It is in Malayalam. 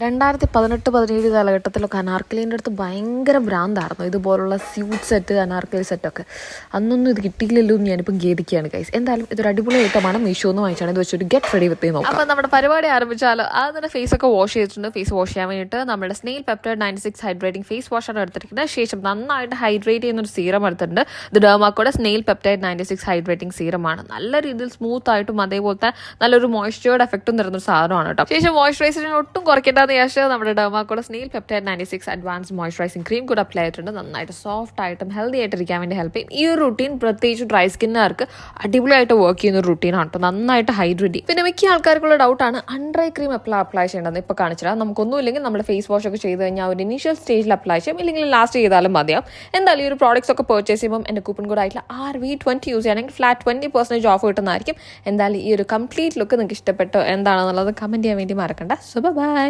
2018-17 കാലഘട്ടത്തിലൊക്കെ അനാർക്കലീൻ്റെ അടുത്ത് ഭയങ്കര ഭ്രാന്തായിരുന്നു. ഇതുപോലുള്ള സ്യൂട്ട് സെറ്റ്, അനാർക്കലി സെറ്റൊക്കെ. അന്നൊന്നും ഇത് കിട്ടിയില്ലല്ലോ എന്ന് ഞാനിപ്പം ഖേദിക്കുകയാണ് ഗൈസ്. എന്തായാലും ഇതൊരു അടിപൊളി ഐറ്റമാണ്. മീഷോന്ന് വാങ്ങിച്ചാണ്. ഇത് വെച്ചൊരു ഗെറ്റ് റെഡി വിത്ത് നോക്കാം. അപ്പോൾ നമ്മുടെ പരിപാടി ആരംഭിച്ചാലോ. ആദ്യം ഫേസൊക്കെ വാഷ് ചെയ്തിട്ടുണ്ട്. ഫേസ് വാഷ് ചെയ്യാൻ വേണ്ടിയിട്ട് നമ്മുടെ സ്നെയിൽ പെപ്റ്റൈഡ് 96 ഹൈഡ്രേറ്റിംഗ് ഫേസ് വാഷാണ് എടുത്തിരിക്കുന്നത്. ശേഷം നന്നായിട്ട് ഹൈഡ്രേറ്റ് ചെയ്യുന്നൊരു സീറം എടുത്തിട്ടുണ്ട്. ഇത് ഡെർമാക്കോയുടെ സ്നെയിൽ പെപ്റ്റൈഡ് 96 ഹൈഡ്രേറ്റിംഗ് സീറമാണ്. നല്ല രീതിയിൽ സ്മൂത്ത് ആയിട്ടും അതേപോലത്തെ നല്ലൊരു മോയ്സ്ചേർഡ് എഫക്റ്റും തരുന്നൊരു സാധനമാണ് കേട്ടോ. ശേഷം മോയ്സ്ചറൈസറിന് ഒട്ടും കുറയ്ക്കേണ്ട ശേഷം നമ്മുടെ ഡെർമാക്കോയുടെ snail peptide 96 advance moisturising cream കൂടെ അപ്ലൈ ചെയ്തിട്ടുണ്ട്. നന്നായിട്ട് സോഫ്റ്റ് ആയിട്ടും ഹെൽത്തി ആയിട്ട് ഇരിക്കാൻ വേണ്ടി ഹെൽപ്പ് ചെയ്യും. ഈ ഒരു റുട്ടീൻ പ്രത്യേകിച്ച് ഡ്രൈ സ്കിന്നുകാർക്ക് അടിപൊളിയായിട്ട് വർക്ക് ചെയ്യുന്ന ഒരു റുട്ടീനാണ് കേട്ടോ. നന്നായിട്ട് ഹൈഡ്രേറ്റ്. പിന്നെ മിക്ക ആൾക്കാർക്കുള്ള ഡൗട്ടാണ് അൺഡ്രൈ ക്രീം അപ്ലൈ ചെയ്യേണ്ടത്. ഇപ്പോൾ കാണിച്ചില്ല. നമുക്കൊന്നുമില്ലെങ്കിൽ നമ്മുടെ ഫേസ് വാഷ് ഒക്കെ ചെയ്ത് കഴിഞ്ഞാൽ ഒരു ഇനീഷ്യൽ സ്റ്റേജിൽ അപ്ലൈ ചെയ്യും, ഇല്ലെങ്കിൽ ലാസ്റ്റ് ചെയ്താലും മതിയാവും. എന്തായാലും ഈ ഒരു പ്രോഡക്ട്സ് ഒക്കെ പർച്ചേസ് ചെയ്യുമ്പോൾ എൻ്റെ കൂപ്പൺ കോഡ് ആയിട്ടുള്ള RV20 യൂസ് ചെയ്യുകയാണെങ്കിൽ ഫ്ലാറ്റ് 20% ഓഫ് കിട്ടുന്നതായിരിക്കും. എന്തായാലും ഈ ഒരു കംപ്ലീറ്റ് ലുക്ക് നിങ്ങൾക്ക് ഇഷ്ടപ്പെട്ടോ എന്താണെന്നുള്ളത് കമൻറ്റ് ചെയ്യാൻ വേണ്ടി മറക്കണ്ട. So by.